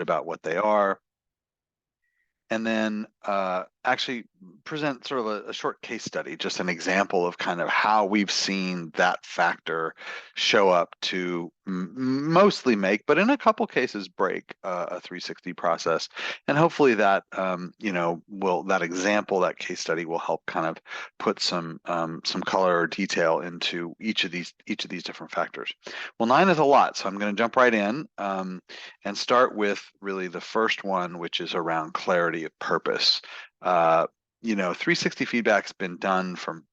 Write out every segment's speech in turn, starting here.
about what they are, and then actually present sort of a short case study, just an example of kind of how we've seen that factor show up to mostly make, but in a couple cases break a 360 process. And hopefully that, that example, that case study will help kind of put some color or detail into each of these different factors. Well, 9 is a lot, so I'm going to jump right in and start with really the first one, which is around clarity of purpose. 360 feedback's been done for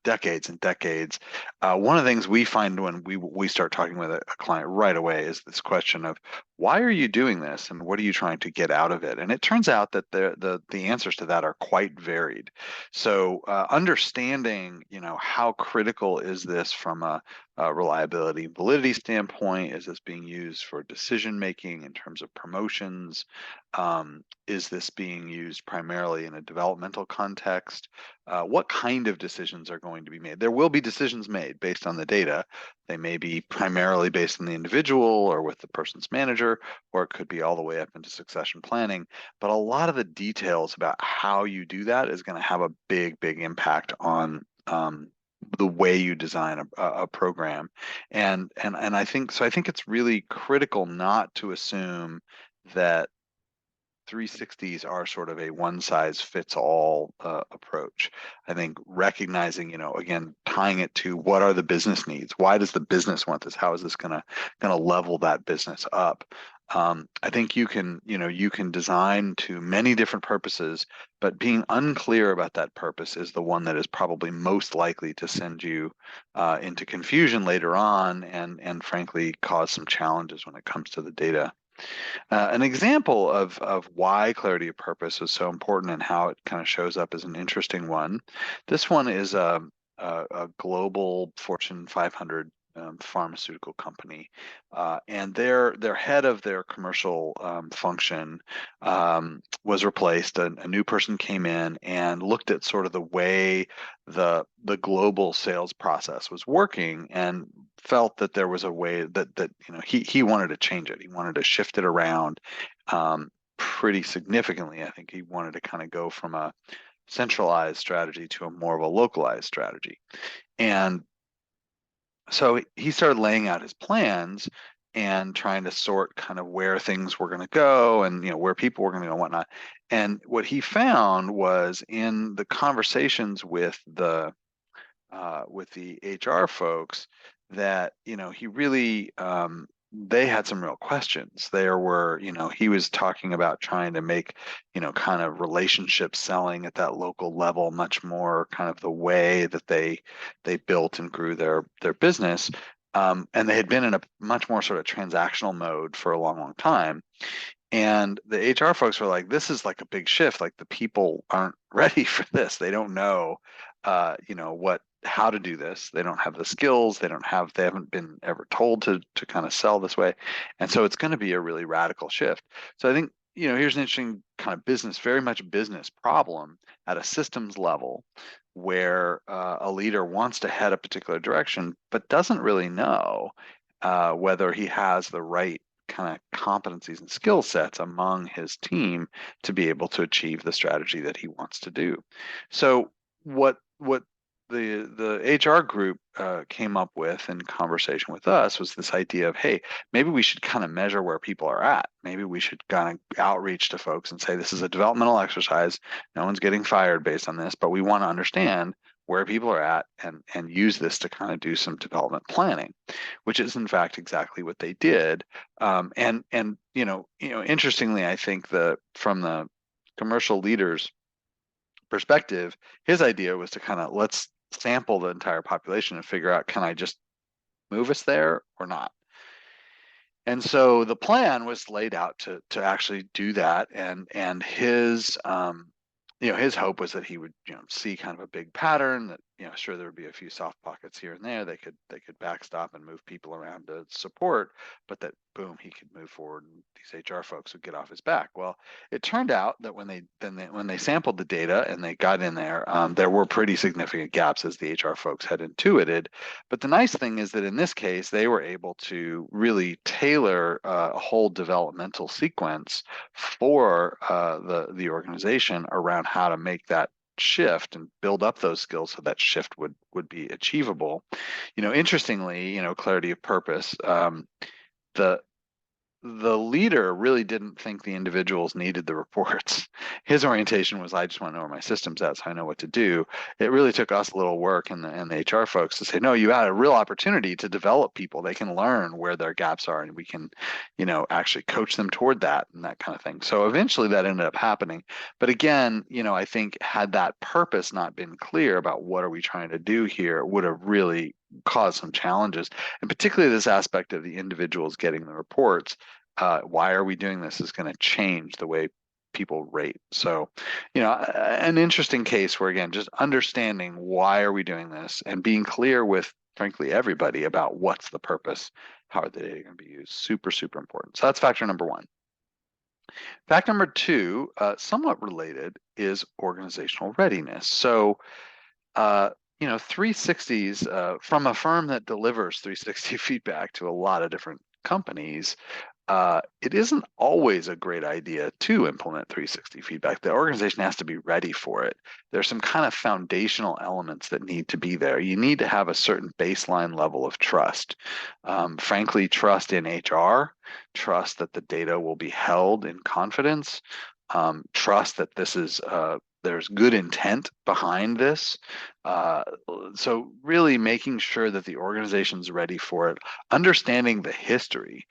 decades and decades. One of the things we find when we start talking with a client right away is this question of, why are you doing this and what are you trying to get out of it? And it turns out that the answers to that are quite varied. So understanding, how critical is this from a reliability and validity standpoint? Is this being used for decision making in terms of promotions? Is this being used primarily in a developmental context? What kind of decisions are going to be made? There will be decisions made based on the data. They may be primarily based on the individual or with the person's manager, or it could be all the way up into succession planning. But a lot of the details about how you do that is going to have a big, big impact on the way you design a program. And I think so. I think it's really critical not to assume that 360s are sort of a one size fits all approach. I think recognizing, again, tying it to what are the business needs? Why does the business want this? How is this gonna level that business up? I think you can design to many different purposes, but being unclear about that purpose is the one that is probably most likely to send you into confusion later on, and frankly cause some challenges when it comes to the data. An example of why clarity of purpose is so important and how it kind of shows up is an interesting one. This one is a global Fortune 500 pharmaceutical company, and their head of their commercial function was replaced. A new person came in and looked at sort of the way the global sales process was working, and felt that there was a way that he wanted to change it. He wanted to shift it around pretty significantly. I think he wanted to kind of go from a centralized strategy to a more of a localized strategy. And so he started laying out his plans and trying to sort kind of where things were going to go, and where people were going to go and whatnot. And what he found was, in the conversations with the HR folks, that he really they had some real questions. There were, he was talking about trying to make, kind of relationship selling at that local level much more kind of the way that they built and grew their business. And they had been in a much more sort of transactional mode for a long, long time. And the HR folks were like, this is like a big shift. Like, the people aren't ready for this. They don't know, how to do this. They don't have the skills. They haven't been ever told to kind of sell this way. And so it's going to be a really radical shift. So I think, here's an interesting kind of very much business problem at a systems level, where a leader wants to head a particular direction, but doesn't really know whether he has the right kind of competencies and skill sets among his team to be able to achieve the strategy that he wants to do. So what the HR group came up with in conversation with us was this idea of, hey, maybe we should kind of measure where people are at. Maybe we should kind of outreach to folks and say, this is a developmental exercise. No one's getting fired based on this, but we want to understand where people are at, and use this to kind of do some development planning, which is in fact exactly what they did. And interestingly, I think from the commercial leaders' perspective, his idea was to kind of, let's sample the entire population and figure out, can I just move us there or not? And so the plan was laid out to actually do that, and his his hope was that he would see kind of a big pattern, that sure, there would be a few soft pockets here and there. They could backstop and move people around to support, but that boom, he could move forward and these HR folks would get off his back. Well, it turned out that when they sampled the data and they got in there were pretty significant gaps as the HR folks had intuited. But the nice thing is that in this case, they were able to really tailor a whole developmental sequence for the organization around how to make that shift and build up those skills so that shift would be achievable. Interestingly, clarity of purpose. The the leader really didn't think the individuals needed the reports. His orientation was, I just want to know where my system's at so I know what to do. It really took us a little work and the HR folks to say, no, you had a real opportunity to develop people. They can learn where their gaps are and we can, actually coach them toward that and that kind of thing. So eventually that ended up happening. But again, I think had that purpose not been clear about what are we trying to do here, it would have really caused some challenges, and particularly this aspect of the individuals getting the reports. Why are we doing this is going to change the way people rate. So, an interesting case where, again, just understanding why are we doing this and being clear with, frankly, everybody about what's the purpose, how are the data going to be used. Super, super important. So that's factor number one. Fact number two, somewhat related, is organizational readiness. So, 360s from a firm that delivers 360 feedback to a lot of different companies, it isn't always a great idea to implement 360 feedback. The organization has to be ready for it. There's some kind of foundational elements that need to be there. You need to have a certain baseline level of trust. Frankly, trust in HR, trust that the data will be held in confidence, trust that this is there's good intent behind this. So really making sure that the organization's ready for it, understanding the history.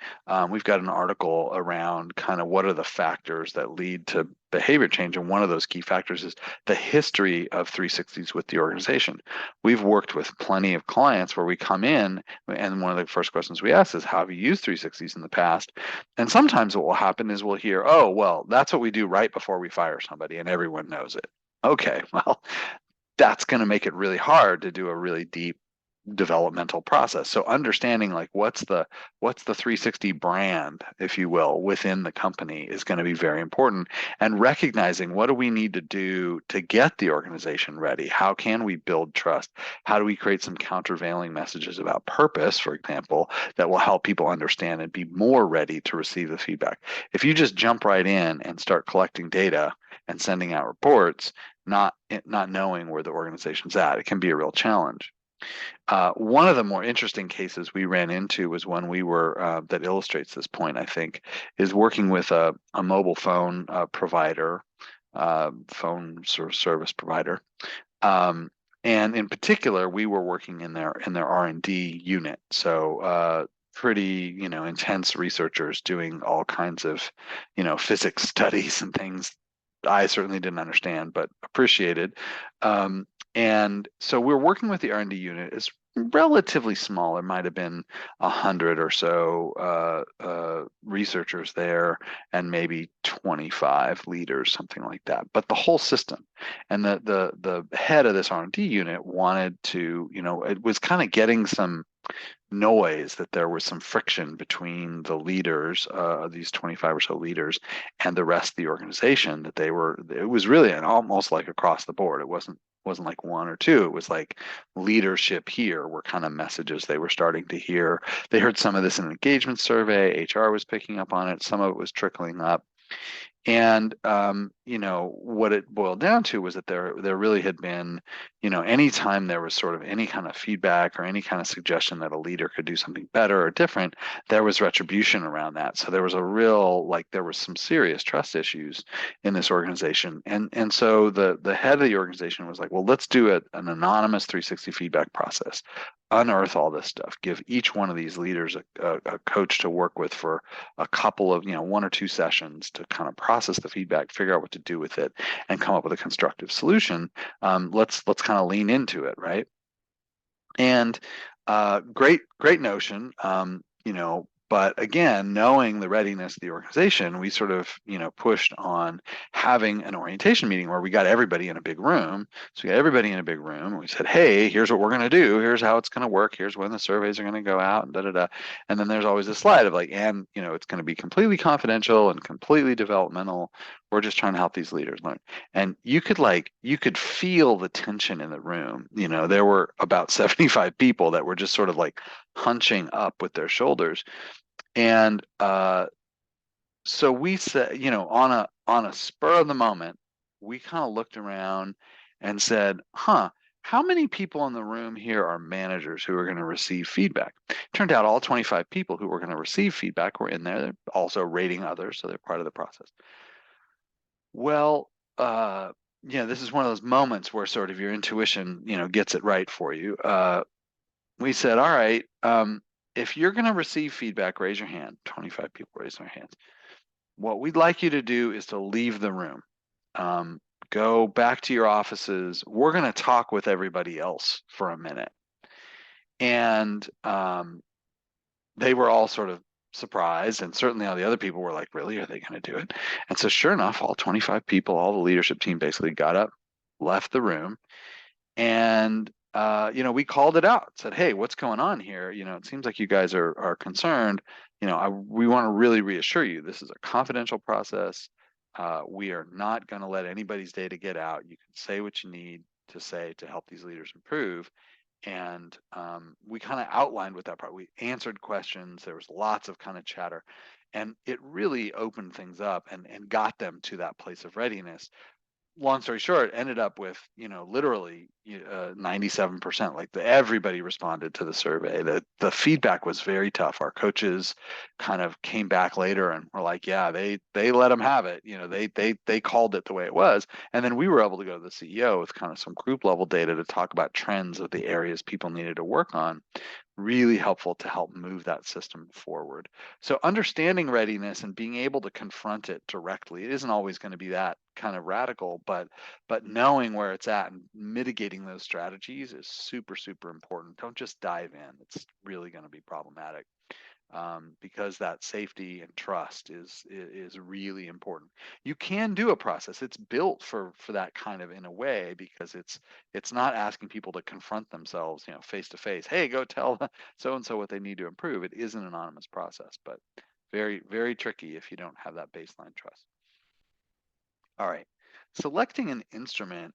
We've got an article around kind of what are the factors that lead to behavior change. And one of those key factors is the history of 360s with the organization. We've worked with plenty of clients where we come in and one of the first questions we ask is, how have you used 360s in the past? And sometimes what will happen is we'll hear, oh, well, that's what we do right before we fire somebody and everyone knows it. Okay, well, that's going to make it really hard to do a really deep developmental process. So understanding like what's the 360 brand, if you will, within the company is going to be very important, and recognizing what do we need to do to get the organization ready? How can we build trust? How do we create some countervailing messages about purpose, for example, that will help people understand and be more ready to receive the feedback? If you just jump right in and start collecting data and sending out reports, not knowing where the organization's at, it can be a real challenge. One of the more interesting cases we ran into was one we were that illustrates this point, I think, is working with a mobile phone provider, phone sort of service provider. And in particular, we were working in their R&D unit. So pretty, intense researchers doing all kinds of, physics studies and things I certainly didn't understand, but appreciated. And so we're working with the R&D unit. It's relatively small. There might have been 100 or so researchers there, and maybe 25 leaders, something like that. But the whole system, and the head of this R&D unit wanted to, it was kind of getting some noise that there was some friction between the leaders, these 25 or so leaders, and the rest of the organization. That it was really almost like across the board. It wasn't like one or two. It was like leadership here were kind of messages they were starting to hear. They heard some of this in an engagement survey. HR was picking up on it. Some of it was trickling up. And what it boiled down to was that there really had been, anytime there was sort of any kind of feedback or any kind of suggestion that a leader could do something better or different, there was retribution around that. So there was a real, there was some serious trust issues in this organization. And so the head of the organization was like, well, let's do an anonymous 360 feedback process. Unearth all this stuff. Give each one of these leaders a coach to work with for a couple of, one or two sessions to kind of process the feedback, figure out what to do with it, and come up with a constructive solution. Let's kind of lean into it, right? And great notion, But again, knowing the readiness of the organization, we sort of, pushed on having an orientation meeting where we got everybody in a big room. So we got everybody in a big room and we said, hey, here's what we're going to do. Here's how it's going to work. Here's when the surveys are going to go out and da da da. And then there's always a slide of like, and it's going to be completely confidential and completely developmental. We're just trying to help these leaders learn. And you could feel the tension in the room. There were about 75 people that were just sort of like hunching up with their shoulders. And so we said, on a spur of the moment, we kind of looked around and said, how many people in the room here are managers who are going to receive feedback? Turned out all 25 people who were going to receive feedback were in there. They're also rating others, so they're part of the process. Well, this is one of those moments where sort of your intuition, gets it right for you. We said, all right, if you're going to receive feedback, raise your hand. 25 people raised their hands. What we'd like you to do is to leave the room. Go back to your offices. We're going to talk with everybody else for a minute. And they were all sort of surprised, and certainly all the other people were like, really, are they going to do it? And so sure enough, all 25 people, all the leadership team basically got up, left the room, and we called it out, said, hey, what's going on here? It seems like you guys are concerned. We want to really reassure you, this is a confidential process. We are not going to let anybody's data get out. You can say what you need to say to help these leaders improve. And we kind of outlined what that part. We answered questions. There was lots of kind of chatter, and it really opened things up and got them to that place of readiness. Long story short, ended up with literally 97%. Like everybody responded to the survey. The feedback was very tough. Our coaches kind of came back later and were like, yeah, they let them have it. They called it the way it was. And then we were able to go to the CEO with kind of some group level data to talk about trends of the areas people needed to work on. Really helpful to help move that system forward. So understanding readiness and being able to confront it directly, it isn't always going to be that kind of radical, but knowing where it's at and mitigating those strategies is super, super important. Don't just dive in. It's really going to be problematic. Because that safety and trust is really important. You can do a process. It's built for that kind of, in a way, because it's not asking people to confront themselves, face to face. Hey, go tell so and so what they need to improve. It is an anonymous process, but very, very tricky if you don't have that baseline trust. All right, selecting an instrument.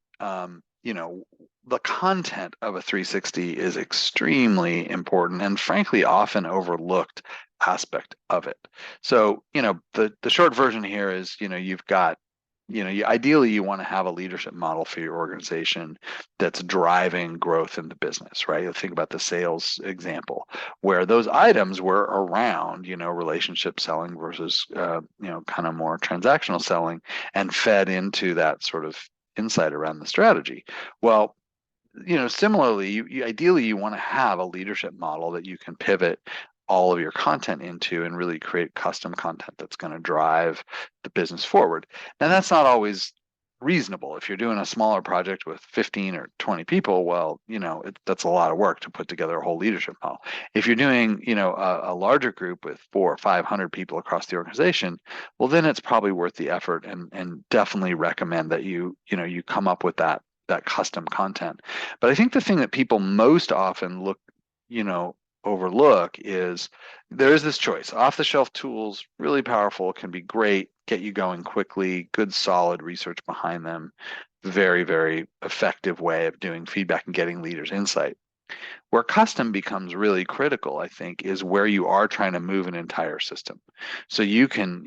The content of a 360 is extremely important and frankly often overlooked aspect of it. So, the short version here is, you've got, ideally you want to have a leadership model for your organization that's driving growth in the business, right? Think about the sales example where those items were around, relationship selling versus, kind of more transactional selling, and fed into that sort of insight around the strategy. Well, similarly, ideally you want to have a leadership model that you can pivot all of your content into and really create custom content that's going to drive the business forward. Now, that's not always reasonable. If you're doing a smaller project with 15 or 20 people, well, that's a lot of work to put together a whole leadership model. If you're doing, a larger group with 400 or 500 people across the organization, well, then it's probably worth the effort, and definitely recommend that you come up with that custom content. But I think the thing that people most often overlook is there is this choice. Off-the-shelf tools, really powerful, can be great, get you going quickly, good solid research behind them, very, very effective way of doing feedback and getting leaders insight. Where custom becomes really critical, I think, is where you are trying to move an entire system. So you can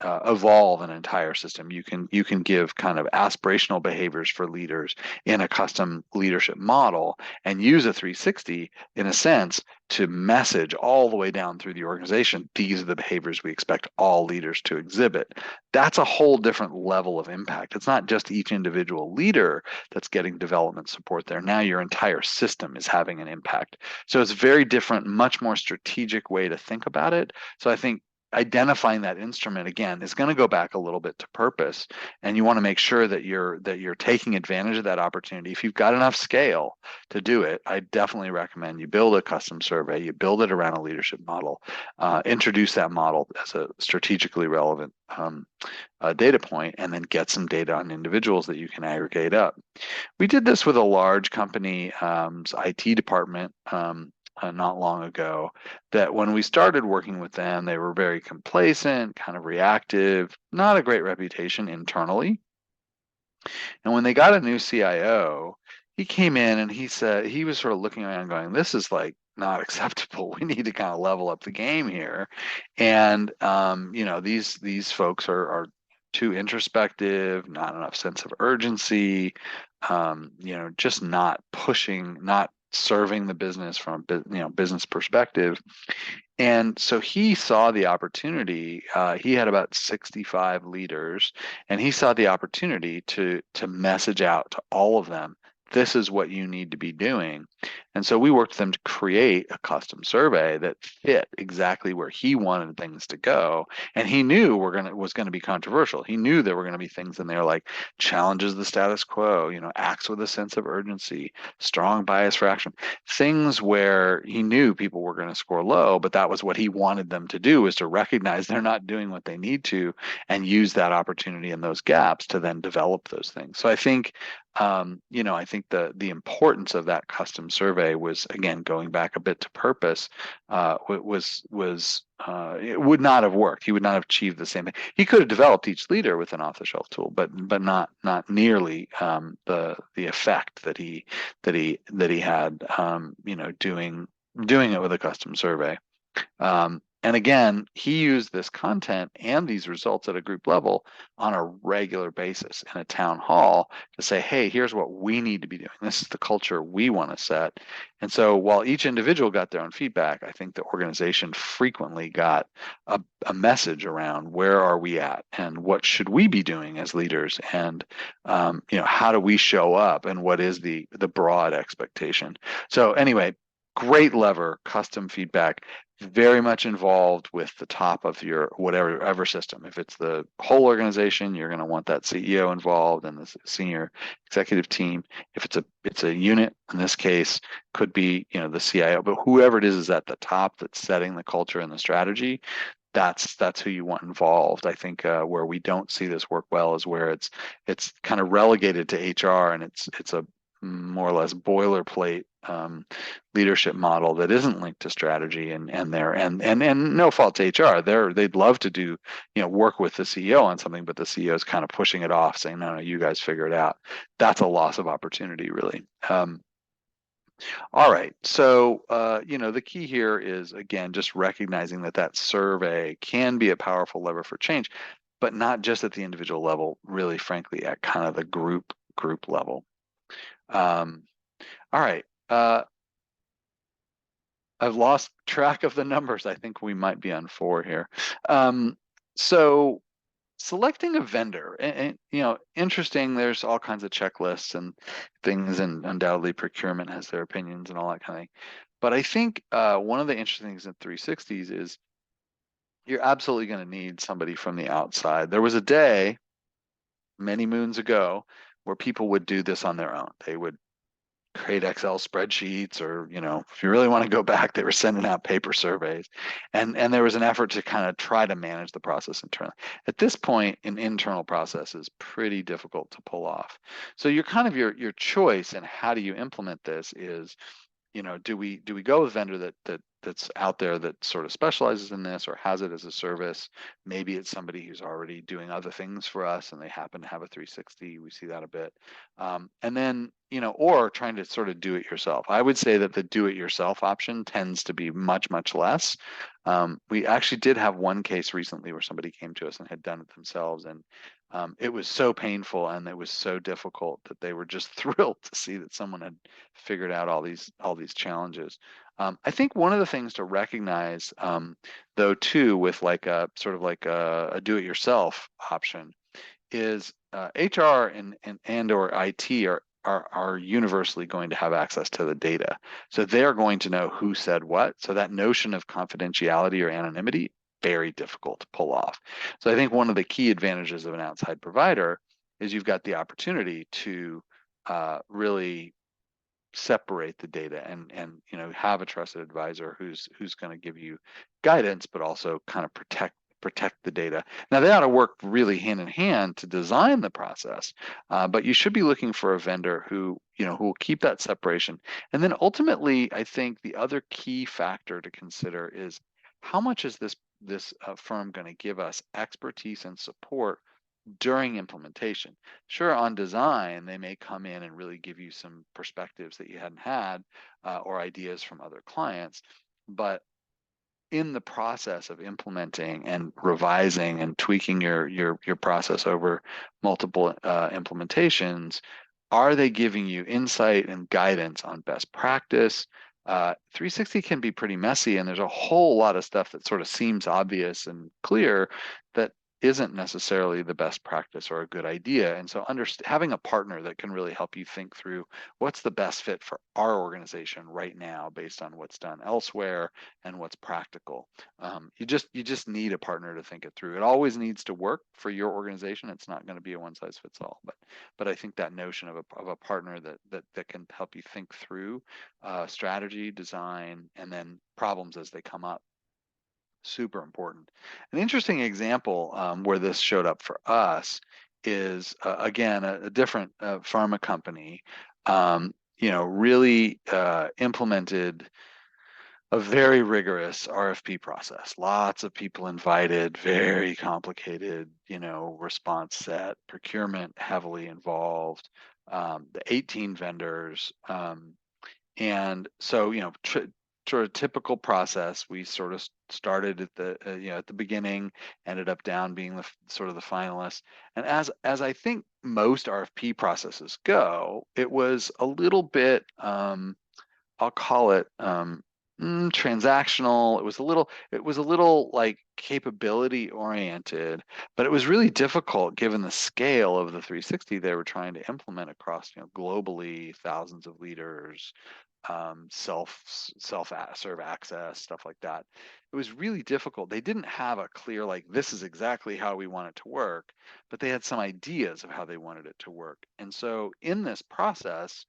evolve an entire system. You can give kind of aspirational behaviors for leaders in a custom leadership model and use a 360 in a sense to message all the way down through the organization. These are the behaviors we expect all leaders to exhibit. That's a whole different level of impact. It's not just each individual leader that's getting development support there. Now your entire system is having an impact. So it's very different, much more strategic way to think about it. So I think identifying that instrument again is going to go back a little bit to purpose, and you want to make sure that you're taking advantage of that opportunity. If you've got enough scale to do it, I definitely recommend you build a custom survey, you build it around a leadership model, introduce that model as a strategically relevant data point, and then get some data on individuals that you can aggregate up. We did this with a large company IT department not long ago, that when we started working with them, they were very complacent, kind of reactive, not a great reputation internally. And when they got a new CIO, he came in and he said, he was sort of looking around going, this is like not acceptable. We need to kind of level up the game here. And these folks are too introspective, not enough sense of urgency, just not pushing, not serving the business from a business perspective. And so he saw the opportunity. He had about 65 leaders, and he saw the opportunity to message out to all of them, this is what you need to be doing. And so we worked with them to create a custom survey that fit exactly where he wanted things to go. And he knew was going to be controversial. He knew there were going to be things in there like challenges the status quo, acts with a sense of urgency, strong bias for action, things where he knew people were going to score low, but that was what he wanted them to do, is to recognize they're not doing what they need to and use that opportunity in those gaps to then develop those things. So I think I think the importance of that custom survey was, again, going back a bit to purpose, it would not have worked. He would not have achieved the same thing. He could have developed each leader with an off-the-shelf tool, but not nearly the effect that he had, doing it with a custom survey. And again, he used this content and these results at a group level on a regular basis in a town hall to say, hey, here's what we need to be doing. This is the culture we want to set. And so while each individual got their own feedback, I think the organization frequently got a message around where are we at and what should we be doing as leaders, and how do we show up, and what is the broad expectation. So anyway, great lever, custom feedback, very much involved with the top of your whatever system. If it's the whole organization, you're going to want that CEO involved and the senior executive team. If it's a unit, in this case, could be the CIO, but whoever it is at the top that's setting the culture and the strategy, that's who you want involved. I think where we don't see this work well is where it's kind of relegated to HR, and it's a more or less boilerplate leadership model that isn't linked to strategy, and no fault to HR. They'd love to do work with the CEO on something, but the CEO is kind of pushing it off, saying no, you guys figure it out. That's a loss of opportunity, really. All right, so the key here is, again, just recognizing that survey can be a powerful lever for change, but not just at the individual level, really, frankly, at kind of the group level. All right. I've lost track of the numbers. I think we might be on 4 here. So selecting a vendor, and interesting, there's all kinds of checklists and things, and undoubtedly procurement has their opinions and all that kind of thing. But I think one of the interesting things in 360s is you're absolutely going to need somebody from the outside. There was a day many moons ago where people would do this on their own. They would create Excel spreadsheets, or if you really want to go back, they were sending out paper surveys, and there was an effort to kind of try to manage the process internally. At this point, an internal process is pretty difficult to pull off. So your your choice and how do you implement this is, do we go with a vendor that's out there that sort of specializes in this or has it as a service? Maybe it's somebody who's already doing other things for us and they happen to have a 360. We see that a bit. And then, or trying to sort of do it yourself. I would say that the do it yourself option tends to be much, much less. We actually did have one case recently where somebody came to us and had done it themselves, and it was so painful and it was so difficult that they were just thrilled to see that someone had figured out all these challenges. I think one of the things to recognize, though, too, with like a sort of like a do-it-yourself option, is HR and or IT are universally going to have access to the data, so they're going to know who said what. So that notion of confidentiality or anonymity very difficult to pull off. So I think one of the key advantages of an outside provider is you've got the opportunity to really separate the data and have a trusted advisor who's going to give you guidance, but also kind of protect the data. Now they ought to work really hand in hand to design the process, but you should be looking for a vendor who will keep that separation. And then ultimately, I think the other key factor to consider is how much is this firm going to give us expertise and support during implementation. Sure, on design, they may come in and really give you some perspectives that you hadn't had or ideas from other clients, but in the process of implementing and revising and tweaking your process over multiple implementations, are they giving you insight and guidance on best practice? 360 can be pretty messy, and there's a whole lot of stuff that sort of seems obvious and clear that isn't necessarily the best practice or a good idea. And so having a partner that can really help you think through what's the best fit for our organization right now based on what's done elsewhere and what's practical. You just need a partner to think it through. It always needs to work for your organization. It's not going to be a one size fits all, but I think that notion of a partner that can help you think through strategy, design, and then problems as they come up, super important. An interesting example where this showed up for us is again a different pharma company. Really implemented a very rigorous RFP process. Lots of people invited, very complicated, response set, procurement heavily involved, the 18 vendors. And so, sort of typical process, we sort of started at the beginning, ended up down being the sort of the finalist. And as I think most RFP processes go, it was a little bit, I'll call it transactional. It was a little like capability oriented, but it was really difficult given the scale of the 360 they were trying to implement across, globally, thousands of leaders, self-serve access, stuff like that. It was really difficult. They didn't have a clear, like, this is exactly how we want it to work, but they had some ideas of how they wanted it to work. And so in this process,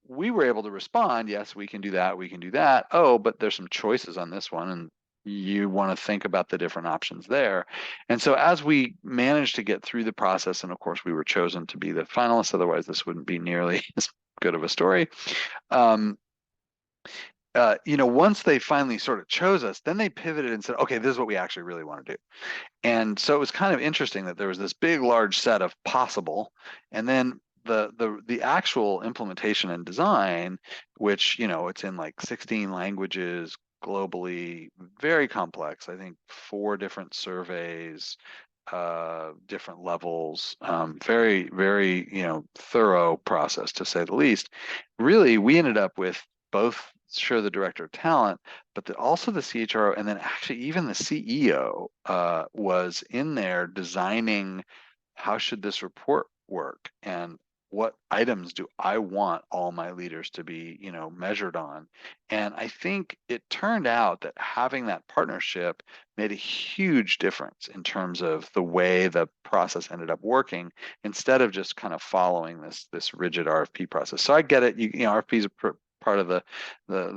we were able to respond, yes, we can do that, we can do that. Oh, but there's some choices on this one, and you want to think about the different options there. And so as we managed to get through the process, and of course we were chosen to be the finalists, otherwise this wouldn't be nearly as good of a story. Once they finally sort of chose us, then they pivoted and said, okay, this is what we actually really want to do. And so it was kind of interesting that there was this big, large set of possible, and then the actual implementation and design, which, it's in like 16 languages globally, very complex. I think 4 different surveys, different levels, very, very, thorough process to say the least. Really, we ended up with both, sure, the director of talent, but also the CHRO, and then actually even the CEO was in there designing how should this report work and what items do I want all my leaders to be, measured on. And I think it turned out that having that partnership made a huge difference in terms of the way the process ended up working, instead of just kind of following this rigid RFP process. So I get it, RFPs are part of the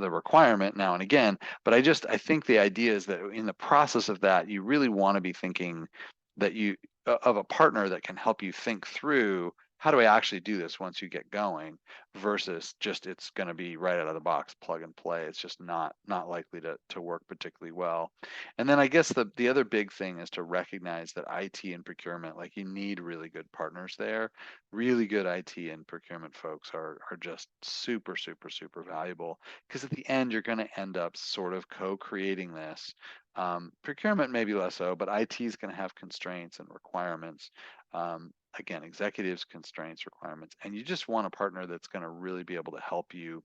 requirement now and again, but I think the idea is that in the process of that, you really want to be thinking that of a partner that can help you think through, how do I actually do this once you get going, versus just it's going to be right out of the box, plug and play. It's just not likely to work particularly well. And then I guess the other big thing is to recognize that IT and procurement, like, you need really good partners there. Really good IT and procurement folks are just super, super, super valuable, because at the end you're going to end up sort of co-creating this. Procurement maybe less so, but IT is going to have constraints and requirements. Again, executives, constraints, requirements, and you just want a partner that's going to really be able to help you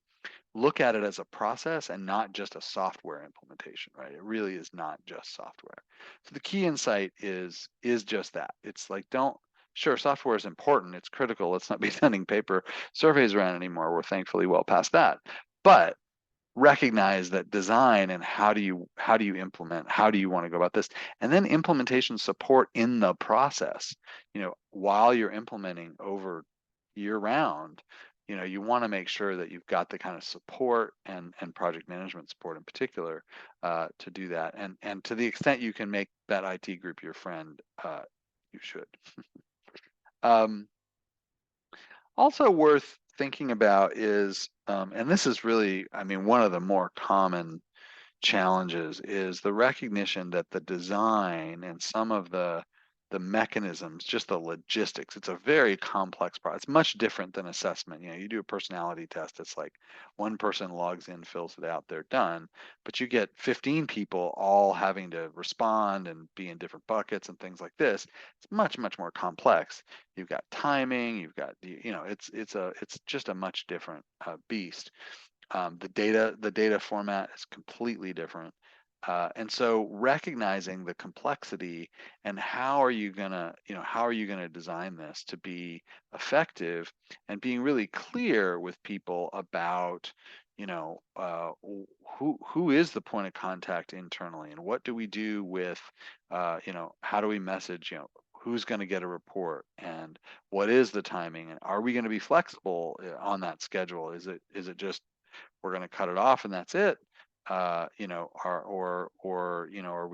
look at it as a process and not just a software implementation, right? It really is not just software. So the key insight is just that. It's like, sure, software is important, it's critical. Let's not be sending paper surveys around anymore. We're thankfully well past that. But recognize that design and how do you implement, how do you want to go about this, and then implementation support in the process. While you're implementing over year round, you want to make sure that you've got the kind of support and project management support in particular to do that. And to the extent you can make that IT group your friend, you should. Also worth thinking about is, and this is really, I mean, one of the more common challenges is the recognition that the design and some of the mechanisms, just the logistics, it's a very complex process. It's much different than assessment. You do a personality test, it's like one person logs in, fills it out, they're done. But you get 15 people all having to respond and be in different buckets and things like this. It's much, much more complex. You've got timing, you've got, it's just a much different beast. The data format is completely different. And so recognizing the complexity and how are you gonna design this to be effective, and being really clear with people about, who is the point of contact internally, and what do we do with, how do we message, who's going to get a report, and what is the timing, and are we going to be flexible on that schedule? Is it just we're going to cut it off and that's it? Are we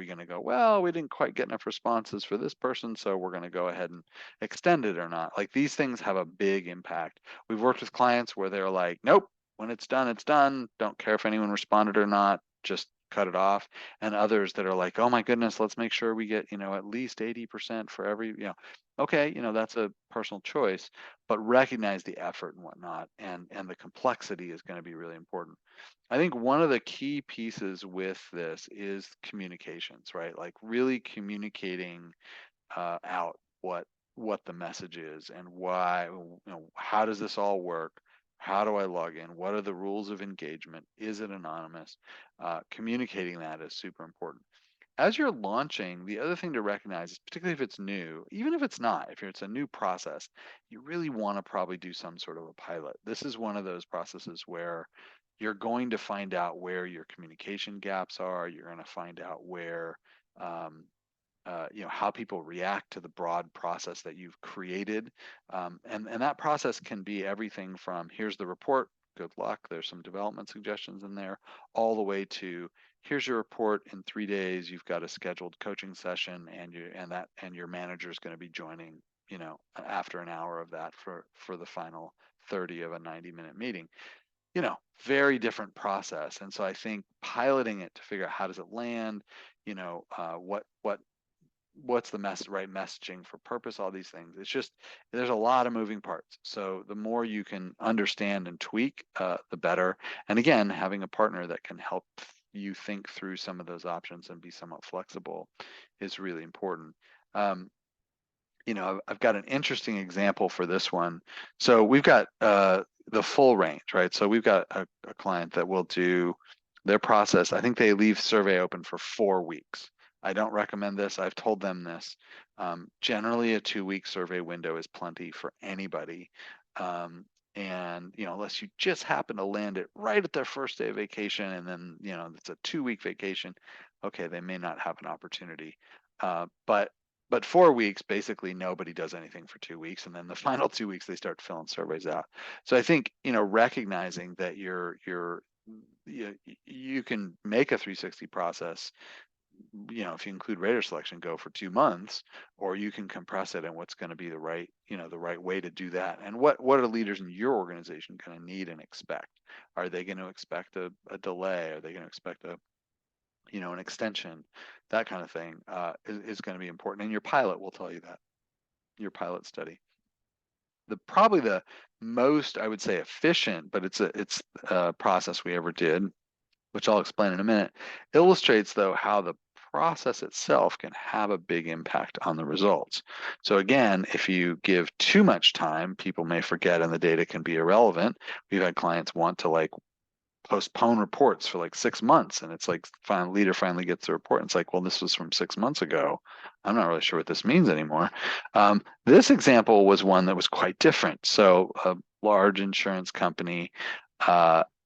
going to go, well, we didn't quite get enough responses for this person, so we're going to go ahead and extend it or not? Like, these things have a big impact. We've worked with clients where they're like, nope, when it's done, it's done. Don't care if anyone responded or not, just cut it off. And others that are like, oh my goodness, let's make sure we get, at least 80% for every, okay, that's a personal choice, but recognize the effort and whatnot, and the complexity is going to be really important. I think one of the key pieces with this is communications, right? Like, really communicating out what the message is and why, how does this all work? How do I log in? What are the rules of engagement? Is it anonymous? Communicating that is super important. As you're launching, the other thing to recognize is, particularly if it's new, even if it's not, if it's a new process, you really want to probably do some sort of a pilot. This is one of those processes where you're going to find out where your communication gaps are. You're going to find out where, how people react to the broad process that you've created. And that process can be everything from, here's the report, good luck, there's some development suggestions in there, all the way to, here's your report, in 3 days you've got a scheduled coaching session, and your manager is going to be joining, after an hour of that for the final 30 of a 90-minute meeting. Very different process. And so I think piloting it to figure out, how does it land, what's the right messaging for purpose, all these things. It's just, there's a lot of moving parts. So the more you can understand and tweak, the better. And again, having a partner that can help you think through some of those options and be somewhat flexible is really important. I've got an interesting example for this one. So we've got the full range, right? So we've got a client that will do their process. I think they leave survey open for 4 weeks. I don't recommend this. I've told them this. Generally, a 2-week survey window is plenty for anybody. And unless you just happen to land it right at their first day of vacation, and then it's a 2-week vacation, okay, they may not have an opportunity. But 4 weeks, basically nobody does anything for 2 weeks, and then the final 2 weeks they start filling surveys out. So I think recognizing that you can make a 360 process, if you include rater selection, go for 2 months, or you can compress it, and what's going to be the right way to do that, and what are leaders in your organization going to need and expect? Are they going to expect a delay? Are they going to expect an extension? That kind of thing is going to be important, and your pilot will tell you that. Your pilot study. Probably the most, I would say, efficient, but it's a process we ever did, which I'll explain in a minute, illustrates though how the process itself can have a big impact on the results. So again, if you give too much time, people may forget and the data can be irrelevant. We've had clients want to postpone reports for 6 months, and it's like, leader finally gets the report, and it's like, well, this was from 6 months ago. I'm not really sure what this means anymore. This example was one that was quite different. So a large insurance company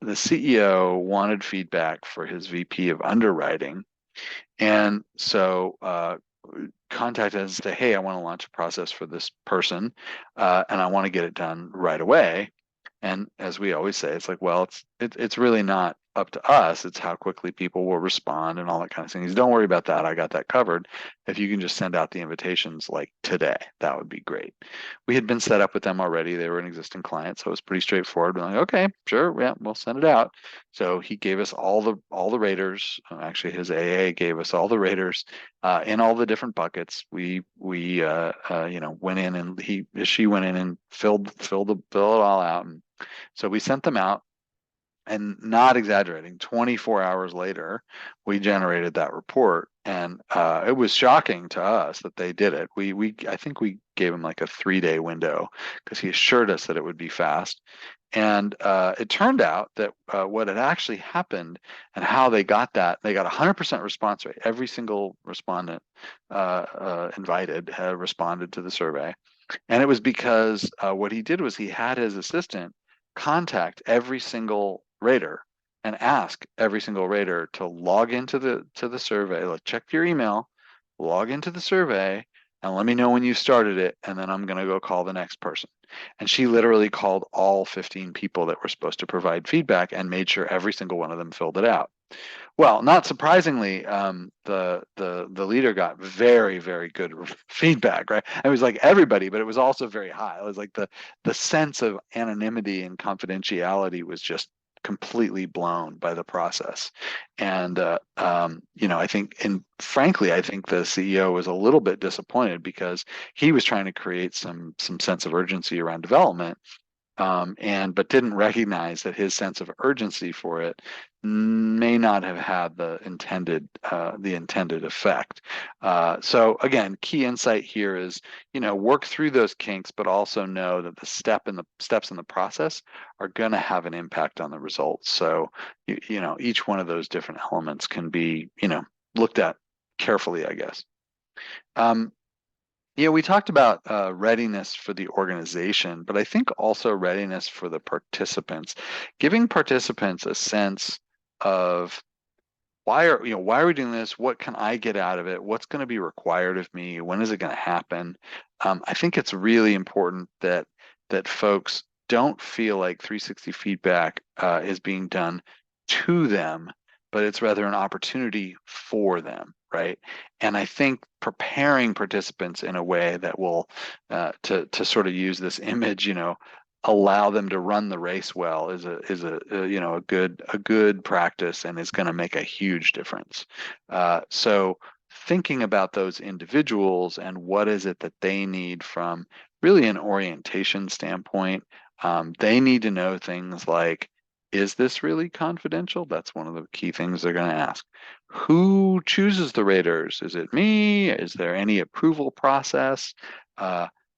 the CEO wanted feedback for his VP of underwriting, and so contacted us and say, hey, I want to launch a process for this person, and I want to get it done right away. And as we always say, it's like, well, it's really not up to us. It's how quickly people will respond and all that kind of things. Don't worry about that. I got that covered. If you can just send out the invitations like today, that would be great. We had been set up with them already. They were an existing client, so it was pretty straightforward. We're like, okay, sure, yeah, we'll send it out. So he gave us all the raters. Actually, his AA gave us all the raters in all the different buckets. We went in and she went in and filled it all out, and so we sent them out, and not exaggerating, 24 hours later, we generated that report, and it was shocking to us that they did it. I think we gave them like a 3-day window because he assured us that it would be fast. And it turned out that what had actually happened and how they got that, they got 100% response rate. Every single respondent invited had responded to the survey. And it was because what he did was he had his assistant contact every single rater and ask every single rater to log into the survey, like check your email, log into the survey, and let me know when you started it, and then I'm gonna go call the next person. And she literally called all 15 people that were supposed to provide feedback and made sure every single one of them filled it out. Well, not surprisingly, the leader got very, very good feedback, right? It was like everybody, but it was also very high. It was like the sense of anonymity and confidentiality was just completely blown by the process. And I think, and frankly, I think the CEO was a little bit disappointed because he was trying to create some sense of urgency around development, but didn't recognize that his sense of urgency for it may not have had the intended effect. So again, key insight here is, work through those kinks, but also know that the steps in the process are going to have an impact on the results. So each one of those different elements can be looked at carefully, I guess. Yeah, we talked about readiness for the organization, but I think also readiness for the participants, giving participants a sense of why are we doing this? What can I get out of it? What's going to be required of me? When is it going to happen? I think it's really important that folks don't feel like 360 feedback is being done to them, but it's rather an opportunity for them, right? And I think preparing participants in a way that will to sort of use this image, allow them to run the race well is a good practice, and is going to make a huge difference. So thinking about those individuals and what is it that they need from really an orientation standpoint, they need to know things like, is this really confidential? That's one of the key things they're going to ask. Who chooses the raters? Is it me? Is there any approval process?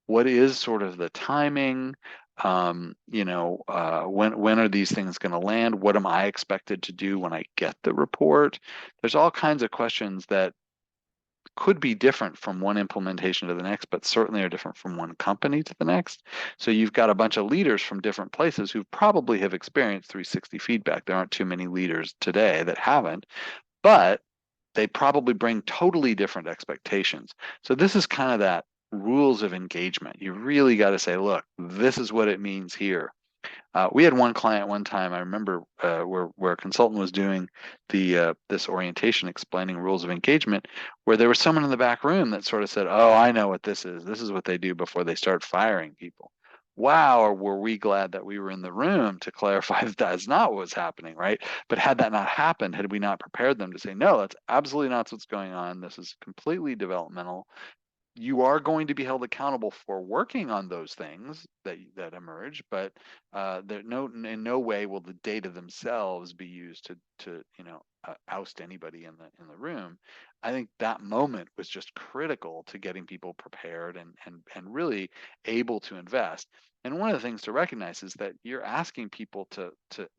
What is sort of the timing? When are these things going to land? What am I expected to do when I get the report? There's all kinds of questions that could be different from one implementation to the next, but certainly are different from one company to the next. So you've got a bunch of leaders from different places who probably have experienced 360 feedback. There aren't too many leaders today that haven't, but they probably bring totally different expectations. So this is kind of that rules of engagement. You really got to say, look, this is what it means here. We had one client one time, I remember, where a consultant was doing this orientation explaining rules of engagement, where there was someone in the back room that sort of said, oh, I know what this is. This is what they do before they start firing people. Wow, or were we glad that we were in the room to clarify that that's not what was happening, right? But had that not happened, had we not prepared them to say, no, that's absolutely not what's going on. This is completely developmental. You are going to be held accountable for working on those things that emerge, but in no way will the data themselves be used to oust anybody in the room. I think that moment was just critical to getting people prepared and really able to invest. And one of the things to recognize is that you're asking people to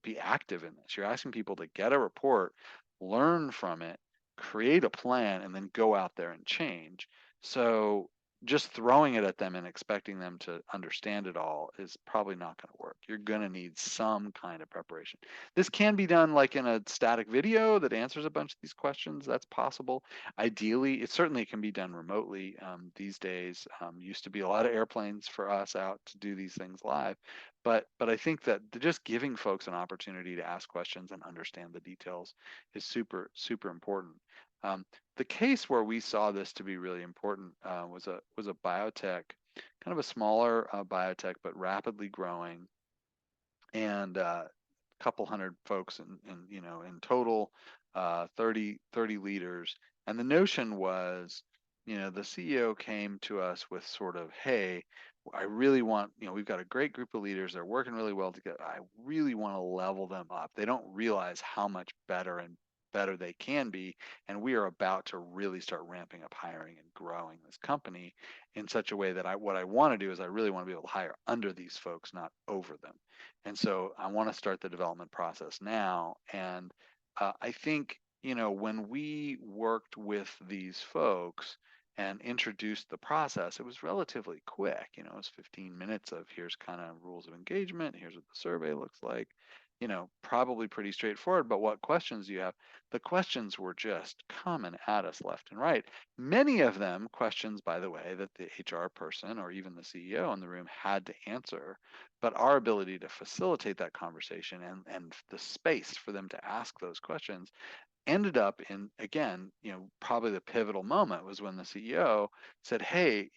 be active in this. You're asking people to get a report, learn from it, create a plan, and then go out there and change. So just throwing it at them and expecting them to understand it all is probably not going to work. You're going to need some kind of preparation. This can be done like in a static video that answers a bunch of these questions. That's possible. Ideally, it certainly can be done remotely these days. Used to be a lot of airplanes for us out to do these things live, but I think that just giving folks an opportunity to ask questions and understand the details is super super important. Um, the case where we saw this to be really important was a biotech, kind of a smaller biotech, but rapidly growing, and a couple hundred folks in total, 30 leaders. And the notion was, the CEO came to us with sort of, hey, I really want, we've got a great group of leaders. They're working really well together. I really want to level them up. They don't realize how much better and better they can be. And we are about to really start ramping up hiring and growing this company in such a way that what I want to do is I really want to be able to hire under these folks, not over them. And so I want to start the development process now. And I think, when we worked with these folks and introduced the process, it was relatively quick. It was 15 minutes of here's kind of rules of engagement, here's what the survey looks like, probably pretty straightforward. But what questions do you have? The questions were just coming at us left and right. Many of them questions, by the way, that the HR person or even the CEO in the room had to answer, but our ability to facilitate that conversation and the space for them to ask those questions ended up in, again, probably the pivotal moment was when the CEO said, hey,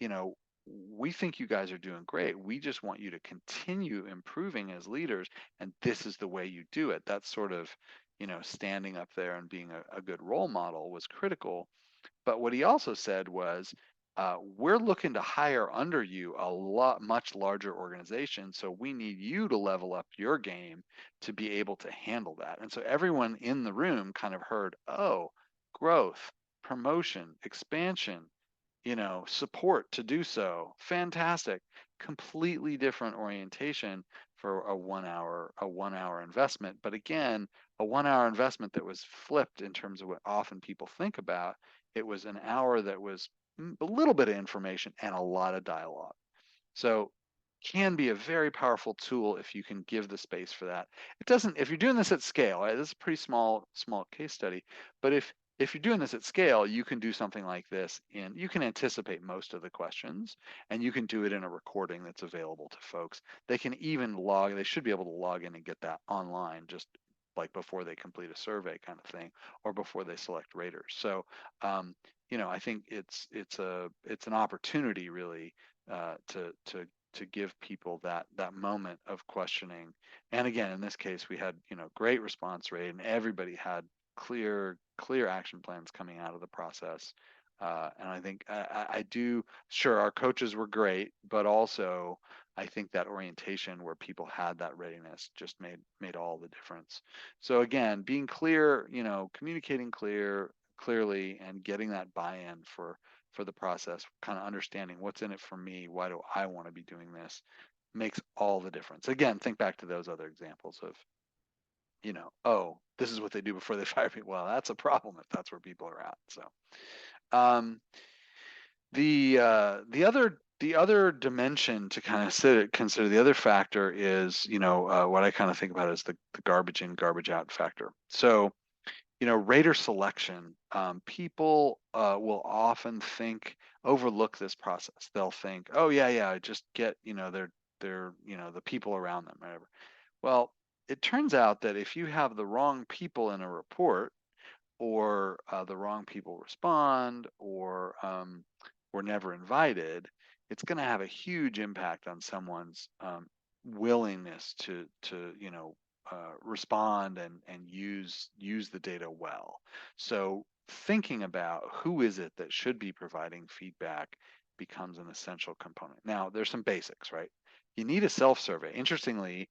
we think you guys are doing great. We just want you to continue improving as leaders, and this is the way you do it. That's sort of, standing up there and being a good role model was critical. But what he also said was, we're looking to hire under you a much larger organization. So we need you to level up your game to be able to handle that. And so everyone in the room kind of heard, oh, growth, promotion, expansion, support to do so. Fantastic. Completely different orientation for a 1 hour investment. But again, a 1 hour investment that was flipped in terms of what often people think about. It was an hour that was a little bit of information and a lot of dialogue. So can be a very powerful tool if you can give the space for that. It doesn't, if you're doing this at scale, right, this is a pretty small case study, but if you're doing this at scale, you can do something like this and you can anticipate most of the questions, and you can do it in a recording that's available to folks. They can even they should be able to log in and get that online just like before they complete a survey kind of thing, or before they select raters. So, I think it's an opportunity really to give people that moment of questioning. And again, in this case, we had great response rate, and everybody had clear action plans coming out of the process. And I think I do, sure, our coaches were great, but also I think that orientation where people had that readiness just made all the difference. So again, being clear, communicating clearly and getting that buy-in for the process, kind of understanding what's in it for me, why do I want to be doing this, makes all the difference. Again, think back to those other examples of, oh, this is what they do before they fire me. Well, that's a problem if that's where people are at. So um, the other dimension to kind of consider, the other factor is, what I kind of think about as the garbage in, garbage out factor. So, rater selection, people will often overlook this process. They'll think, oh yeah, just get, they're, the people around them, whatever. Well, it turns out that if you have the wrong people in a report, or the wrong people respond, or were never invited, it's going to have a huge impact on someone's willingness to respond and use the data well. So thinking about who is it that should be providing feedback becomes an essential component. Now, there's some basics, right? You need a self-survey. Interestingly,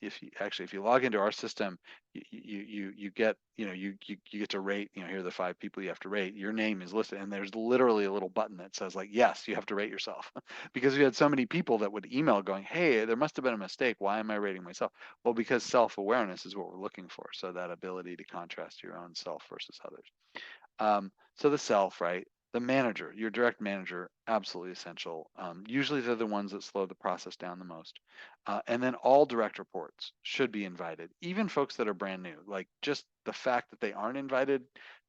if you log into our system, you get you get to rate. Here are the 5 people you have to rate. Your name is listed, and there's literally a little button that says like, yes, you have to rate yourself, because we had so many people that would email going, hey, there must have been a mistake. Why am I rating myself? Well, because self-awareness is what we're looking for. So that ability to contrast your own self versus others. So the self, right? The manager, your direct manager, absolutely essential. Usually they're the ones that slow the process down the most. And then all direct reports should be invited, even folks that are brand new. Like just the fact that they aren't invited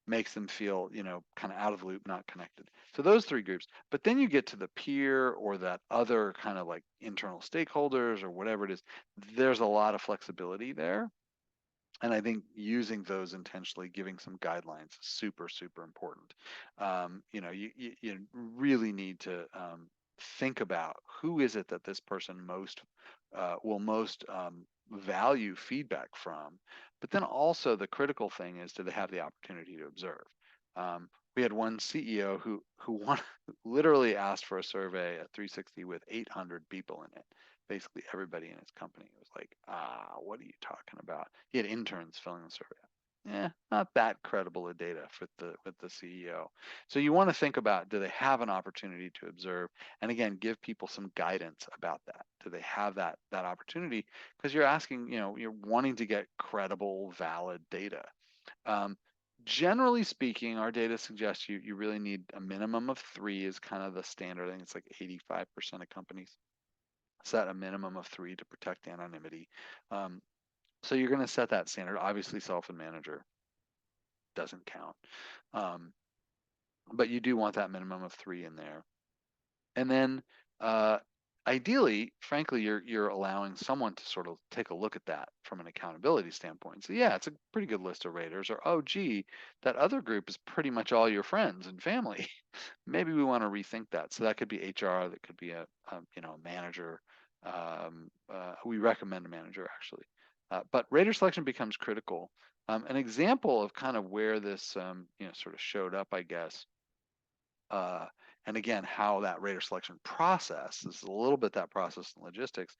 makes them feel, kind of out of the loop, not connected. So those three groups. But then you get to the peer or that other kind of like internal stakeholders or whatever it is. There's a lot of flexibility there, and I think using those intentionally, giving some guidelines, super, super important. You really need to think about who is it that this person will most value feedback from. But then also the critical thing is, do they have the opportunity to observe? We had one CEO who literally asked for a survey, a 360 with 800 people in it, basically everybody in his company. It was like, what are you talking about? He had interns filling the survey out. Not that credible a data with the CEO. So you want to think about, do they have an opportunity to observe? And again, give people some guidance about that. Do they have that opportunity? Because you're asking, you're wanting to get credible, valid data. Um, Generally speaking, our data suggests you really need a minimum of 3 is kind of the standard. I think it's like 85% of companies set a minimum of 3 to protect anonymity. Um, so you're going to set that standard. Obviously, self and manager doesn't count, um, but you do want that minimum of 3 in there. And then uh, ideally, frankly, you're allowing someone to sort of take a look at that from an accountability standpoint. So yeah, it's a pretty good list of raters. Or oh, gee, that other group is pretty much all your friends and family. Maybe we want to rethink that. So that could be HR, that could be a manager. We recommend a manager actually. But rater selection becomes critical. An example of kind of where this sort of showed up, I guess, uh, and again, how that rater selection process, this is a little bit that process and logistics,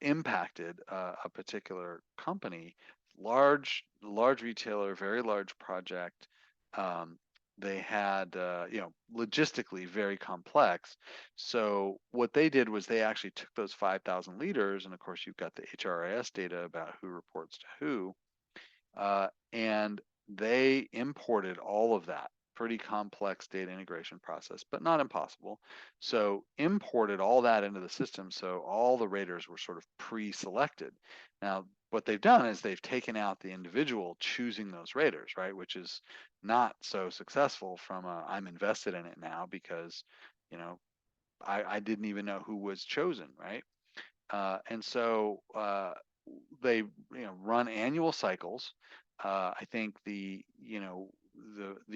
impacted a particular company, large retailer, very large project. Um, they had, logistically very complex. So what they did was they actually took those 5,000 leaders, and of course you've got the HRIS data about who reports to who, and they imported all of that pretty complex data integration process, but not impossible. So imported all that into the system. So all the raters were sort of pre-selected. Now, what they've done is they've taken out the individual choosing those raters, right? Which is not so successful from I'm invested in it now because, you know, I didn't even know who was chosen, right? And so they run annual cycles. I think the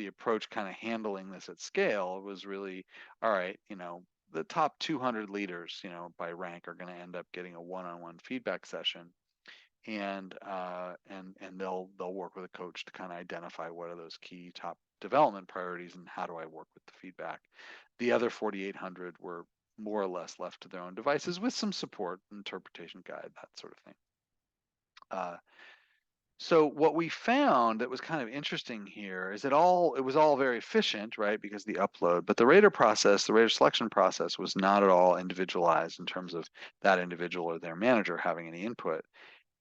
approach kind of handling this at scale was really all right. The top 200 leaders, by rank, are going to end up getting a one-on-one feedback session, and they'll work with a coach to kind of identify what are those key top development priorities and how do I work with the feedback. The other 4,800 were more or less left to their own devices with some support, interpretation guide, that sort of thing. Uh, so what we found that was kind of interesting here is it was all very efficient, right? Because the upload, but the rater selection process was not at all individualized in terms of that individual or their manager having any input.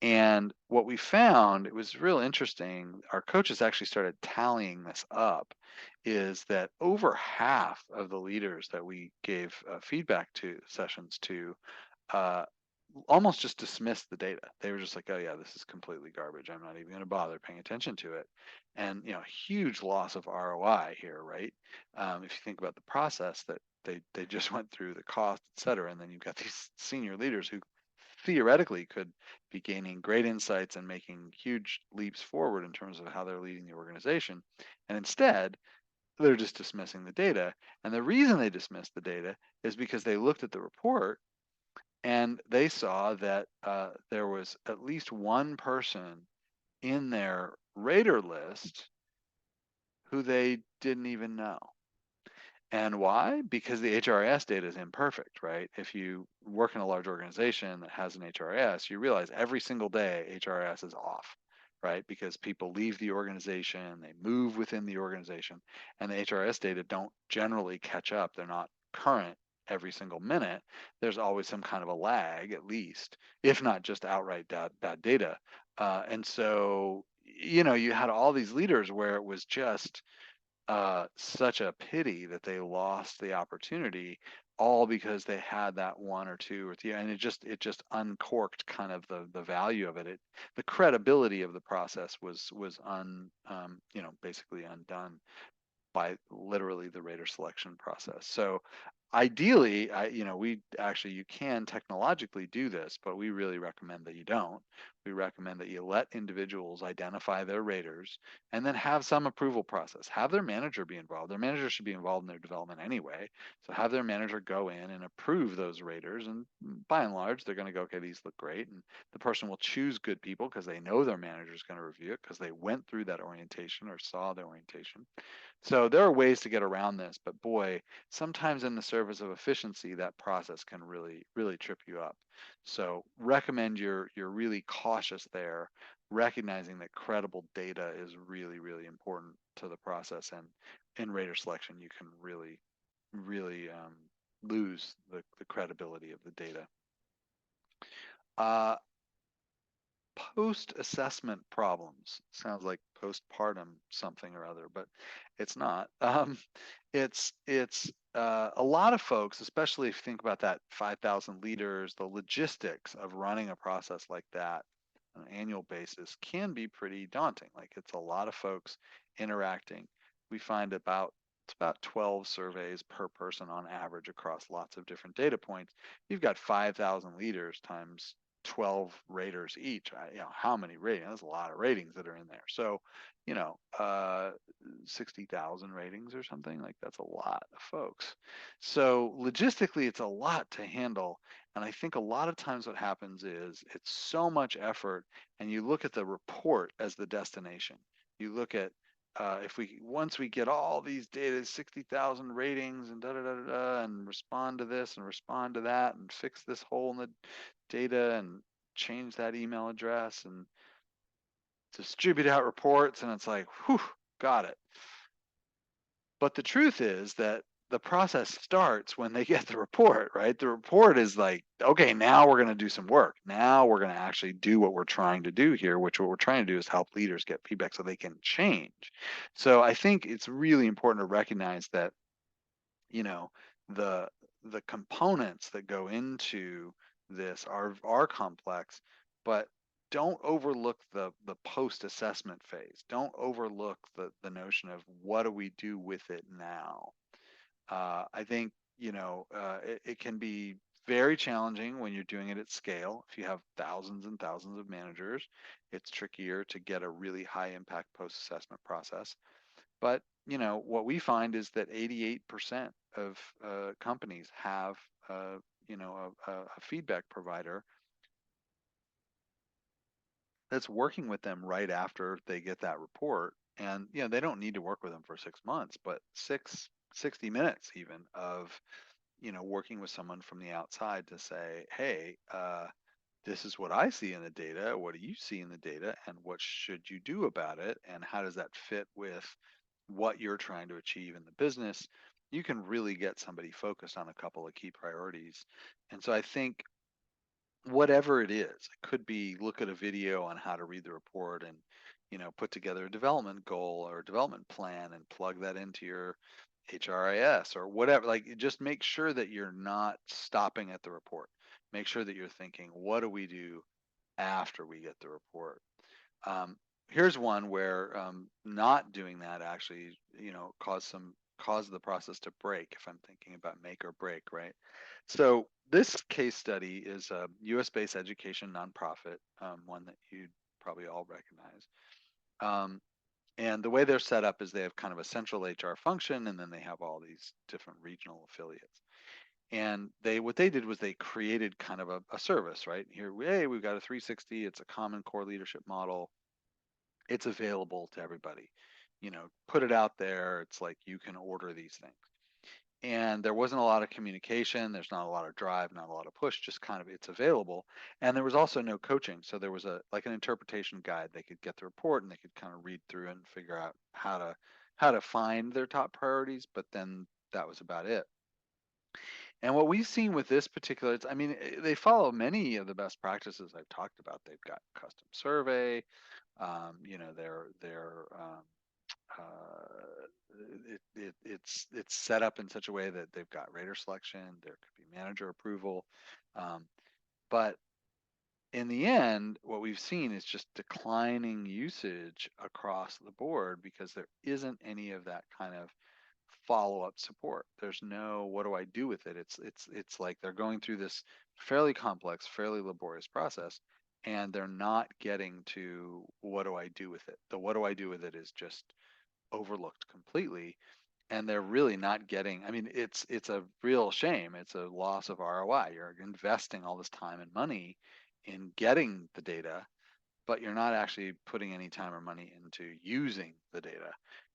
And what we found, it was real interesting, our coaches actually started tallying this up, is that over half of the leaders that we gave feedback to sessions to uh, almost just dismissed the data. They were just like, oh yeah, this is completely garbage. I'm not even going to bother paying attention to it. And, huge loss of ROI here, right? If you think about the process that they just went through, the cost, et cetera, and then you've got these senior leaders who theoretically could be gaining great insights and making huge leaps forward in terms of how they're leading the organization. And instead, they're just dismissing the data. And the reason they dismissed the data is because they looked at the report and they saw that there was at least one person in their rater list who they didn't even know. And why? Because the HRIS data is imperfect, right? If you work in a large organization that has an HRIS, you realize every single day HRIS is off, right? Because people leave the organization, they move within the organization, and the HRIS data don't generally catch up. They're not current every single minute. There's always some kind of a lag, at least, if not just outright bad data. And so, you had all these leaders where it was just such a pity that they lost the opportunity, all because they had that one or two or three, and it just uncorked kind of the value of it. The credibility of the process was basically undone by literally the rater selection process. So ideally, you can technologically do this, but we really recommend that you don't. We recommend that you let individuals identify their raters and then have some approval process. Have their manager be involved. Their manager should be involved in their development anyway. So have their manager go in and approve those raters. And by and large, they're going to go, okay, these look great. And the person will choose good people because they know their manager is going to review it because they went through that orientation or saw the orientation. So there are ways to get around this, but boy, sometimes in the service of efficiency, that process can really, really trip you up. So recommend you're really cautious there, recognizing that credible data is really, really important to the process. And in rater selection, you can really, really lose the credibility of the data. Uh, Post-assessment problems sounds like postpartum something or other, but it's not. It's a lot of folks, especially if you think about that 5,000 liters, the logistics of running a process like that on an annual basis can be pretty daunting. Like it's a lot of folks interacting. We find it's about 12 surveys per person on average across lots of different data points. You've got 5,000 liters times 12 raters each. How many ratings? There's a lot of ratings that are in there. So, you know, uh, 60,000 ratings or something like that's a lot of folks. So logistically, it's a lot to handle. And I think a lot of times what happens is it's so much effort, and you look at the report as the destination. You look at if we once we get all these data, 60,000 ratings and da da da da da, and respond to this and respond to that and fix this hole in the data and change that email address and distribute out reports, and it's like, whew, got it. But the truth is that the process starts when they get the report, right? The report is like, okay, now we're going to do some work. Now we're going to actually do what we're trying to do here, which what we're trying to do is help leaders get feedback so they can change. So I think it's really important to recognize that, you know, the the components that go into this are complex, but don't overlook the post assessment phase. Don't overlook the notion of what do we do with it now. I think it can be very challenging when you're doing it at scale. If you have thousands and thousands of managers, it's trickier to get a really high impact post assessment process. But what we find is that 88% of companies have a feedback provider that's working with them right after they get that report. And they don't need to work with them for 6 months, but 60 minutes even of working with someone from the outside to say, hey, this is what I see in the data. What do you see in the data? And what should you do about it? And how does that fit with what you're trying to achieve in the business? You can really get somebody focused on a couple of key priorities. And so I think whatever it is, it could be look at a video on how to read the report and put together a development goal or a development plan and plug that into your HRIS or whatever. Like just make sure that you're not stopping at the report. Make sure that you're thinking, what do we do after we get the report? Here's one where not doing that actually, cause the process to break. If I'm thinking about make or break, right? So this case study is a U.S.-based education nonprofit, one that you probably all recognize. Um, and the way they're set up is they have kind of a central HR function, and then they have all these different regional affiliates. And what they did was they created kind of a service, right? Here, hey, we've got a 360. It's a common core leadership model. It's available to everybody. Put it out there. It's like you can order these things. And there wasn't a lot of communication. There's not a lot of drive, not a lot of push, just kind of it's available. And there was also no coaching. So there was an interpretation guide. They could get the report and they could kind of read through it and figure out how to find their top priorities, but then that was about it. And what we've seen with this particular, they follow many of the best practices I've talked about. They've got custom survey, they're it's set up in such a way that they've got rater selection, there could be manager approval, but in the end, what we've seen is just declining usage across the board because there isn't any of that kind of follow-up support. There's no what do I do with it? It's like they're going through this fairly complex, fairly laborious process, and they're not getting to what do I do with it? The what do I do with it is just overlooked completely, and they're really not getting. I mean, it's a real shame. It's a loss of ROI. You're investing all this time and money in getting the data, but you're not actually putting any time or money into using the data.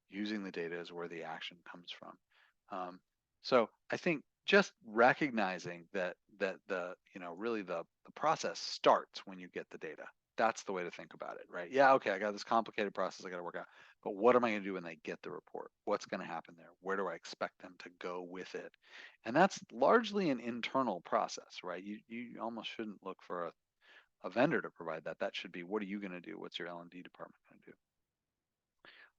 Using the data is where the action comes from. So I think just recognizing that the really the process starts when you get the data. That's the way to think about it, right? Yeah, okay, I got this complicated process I got to work out, but what am I going to do when they get the report? What's going to happen there? Where do I expect them to go with it? And that's largely an internal process, right? You almost shouldn't look for a vendor to provide that. That should be, what are you going to do? What's your L&D department going to do?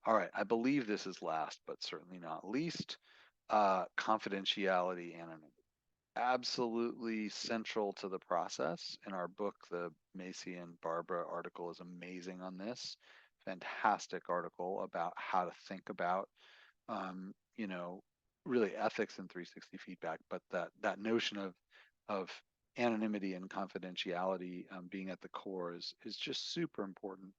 All right, I believe this is last, but certainly not least, confidentiality anonymity. Absolutely central to the process. In our book, the Macy and Barbara article is amazing on this. Fantastic article about how to think about, um, you know, really ethics in 360 feedback, but that notion of anonymity and confidentiality being at the core is just super important.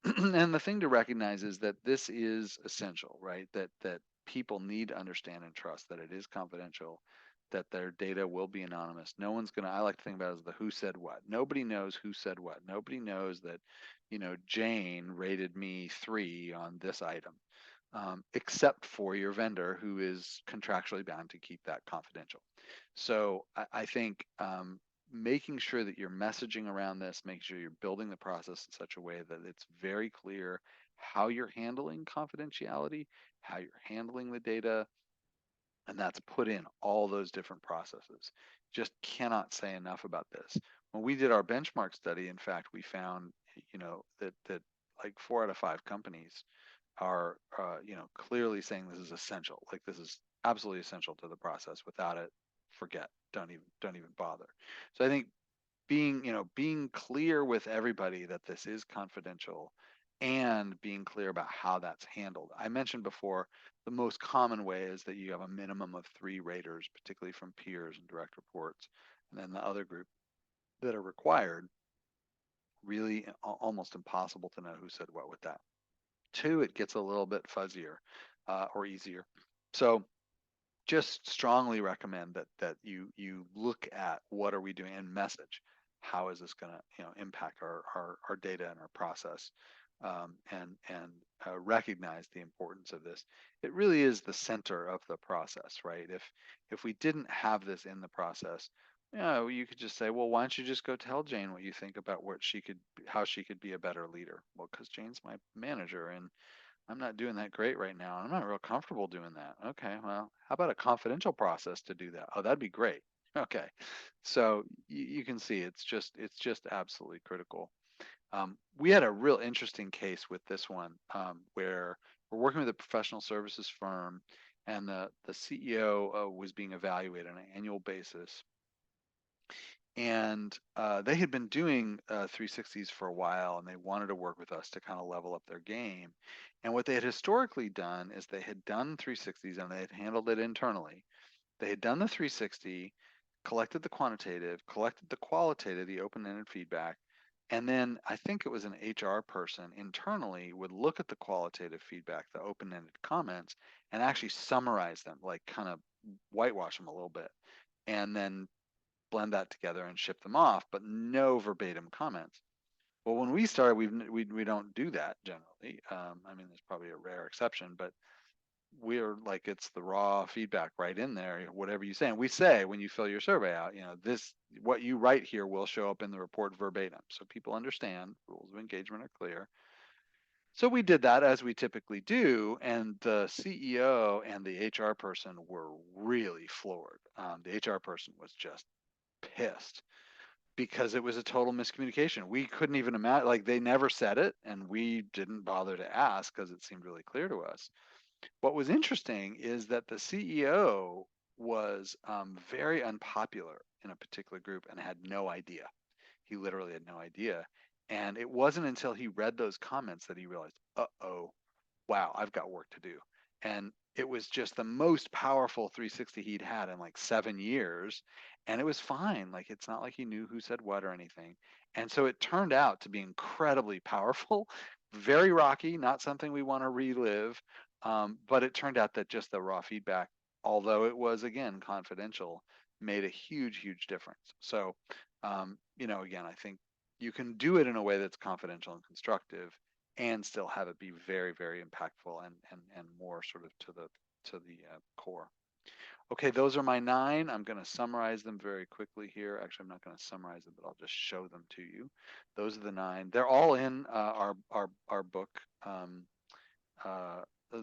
And the thing to recognize is that this is essential, right? That people need to understand and trust that it is confidential, that their data will be anonymous. No one's gonna. I like to think about it as the who said what. Nobody knows who said what. Nobody knows that, Jane rated me 3 on this item, except for your vendor, who is contractually bound to keep that confidential. So I think making sure that you're messaging around this, making sure you're building the process in such a way that it's very clear how you're handling confidentiality, how you're handling the data, and that's put in all those different processes. Just cannot say enough about this. When we did our benchmark study, in fact, we found, that like 4 out of 5 companies are, clearly saying this is essential. Like this is absolutely essential to the process. Without it, forget. Don't even bother. So I think being clear with everybody that this is confidential and being clear about how that's handled. I mentioned before the most common way is that you have a minimum of 3 raters, particularly from peers and direct reports, and then the other group that are required. Really almost impossible to know who said what with that. 2, it gets a little bit fuzzier or easier. So just strongly recommend that you look at what are we doing and message. How is this going to impact our data and our process, and recognize the importance of this. It really is the center of the process, right? If we didn't have this in the process, you could just say, well, why don't you just go tell Jane what you think about how she could be a better leader? Well, because Jane's my manager and I'm not doing that great right now. I'm not real comfortable doing that. Okay, well, how about a confidential process to do that? Oh, that'd be great. Okay, so you can see it's just absolutely critical. We had a real interesting case with this one, where we're working with a professional services firm, and the CEO was being evaluated on an annual basis, and they had been doing 360s for a while, and they wanted to work with us to kind of level up their game. And what they had historically done is they had done 360s and they had handled it internally. They had done the 360, collected the quantitative, collected the qualitative, the open-ended feedback, and then I think it was an HR person internally would look at the qualitative feedback, the open-ended comments, and actually summarize them, like kind of whitewash them a little bit, and then blend that together and ship them off, but no verbatim comments. Well, when we started, we don't do that generally. I mean, there's probably a rare exception, but we're like, it's the raw feedback right in there. Whatever you say, and we say when you fill your survey out, this what you write here will show up in the report verbatim, so people understand rules of engagement are clear. So we did that as we typically do, and the CEO and the HR person were really floored. The HR person was just pissed because it was a total miscommunication. We couldn't even imagine, like they never said it, and we didn't bother to ask because it seemed really clear to us. What was interesting is that the CEO was very unpopular in a particular group and had no idea. He literally had no idea. And it wasn't until he read those comments that he realized, uh-oh, wow, I've got work to do. And it was just the most powerful 360 he'd had in like 7 years. And it was fine. Like, it's not like he knew who said what or anything. And so it turned out to be incredibly powerful, very rocky, not something we want to relive. But it turned out that just the raw feedback, although it was, again, confidential, made a huge, huge difference. So, again, I think you can do it in a way that's confidential and constructive and still have it be very, very impactful and more sort of to the core. Okay, those are my 9. I'm going to summarize them very quickly here. Actually, I'm not going to summarize them, but I'll just show them to you. Those are the 9. They're all in our book.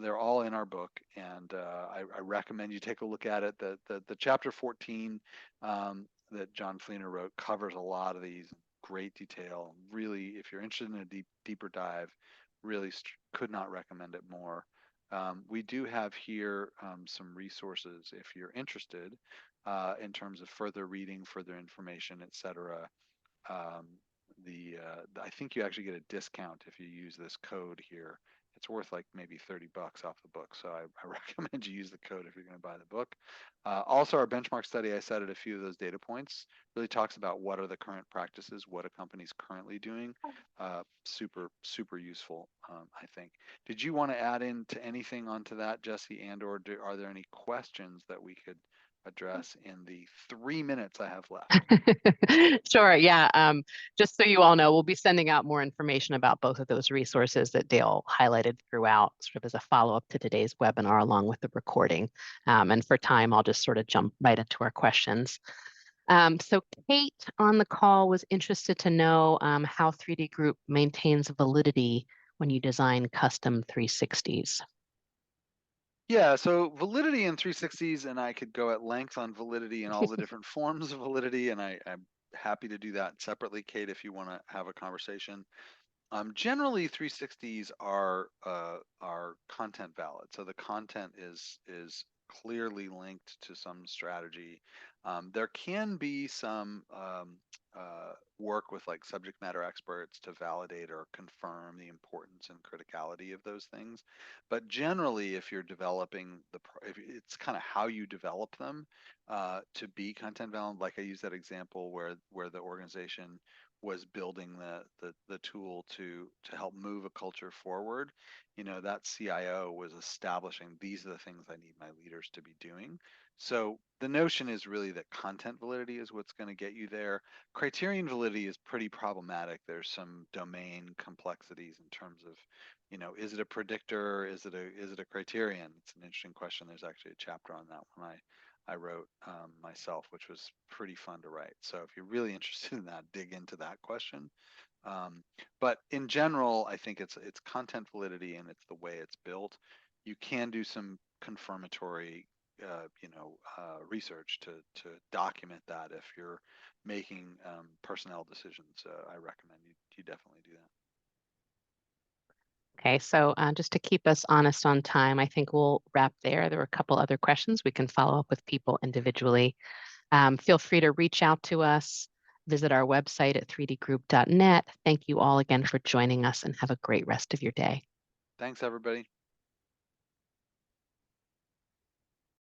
They're all in our book, and I recommend you take a look at it. The chapter 14 that John Fleener wrote covers a lot of these in great detail. Really, if you're interested in a deeper dive, really could not recommend it more. We do have here some resources if you're interested in terms of further reading, further information, etc. I think you actually get a discount if you use this code here. It's worth like maybe $30 off the book. So I recommend you use the code if you're going to buy the book. Also, our benchmark study, I cited a few of those data points, really talks about what are the current practices, what a company's currently doing. Super, super useful, I think. Did you want to add into anything onto that, Jesse, and or are there any questions that we could address in the 3 minutes I have left? Sure. Yeah. Just so you all know, we'll be sending out more information about both of those resources that Dale highlighted throughout, sort of as a follow-up to today's webinar, along with the recording. And for time, I'll just sort of jump right into our questions. So Kate on the call was interested to know how 3D Group maintains validity when you design custom 360s. Yeah, so validity in 360s, and I could go at length on validity and all the different forms of validity, and I'm happy to do that separately, Kate, if you want to have a conversation. Generally, 360s are content valid, so the content is clearly linked to some strategy. There can be some work with like subject matter experts to validate or confirm the importance and criticality of those things. But generally, if you're developing if it's kind of how you develop them to be content valid, like I use that example where the organization was building the tool to help move a culture forward. That CIO was establishing these are the things I need my leaders to be doing. So the notion is really that content validity is what's going to get you there. Criterion validity is pretty problematic. There's some domain complexities in terms of, is it a predictor? Is it a criterion? It's an interesting question. There's actually a chapter on that one I wrote myself, which was pretty fun to write. So if you're really interested in that, dig into that question. But in general, I think it's content validity and it's the way it's built. You can do some confirmatory, research to document that if you're making personnel decisions. I recommend you definitely do that. Okay, so just to keep us honest on time, I think we'll wrap there. There were a couple other questions. We can follow up with people individually. Feel free to reach out to us, visit our website at 3dgroup.net. Thank you all again for joining us and have a great rest of your day. Thanks, everybody.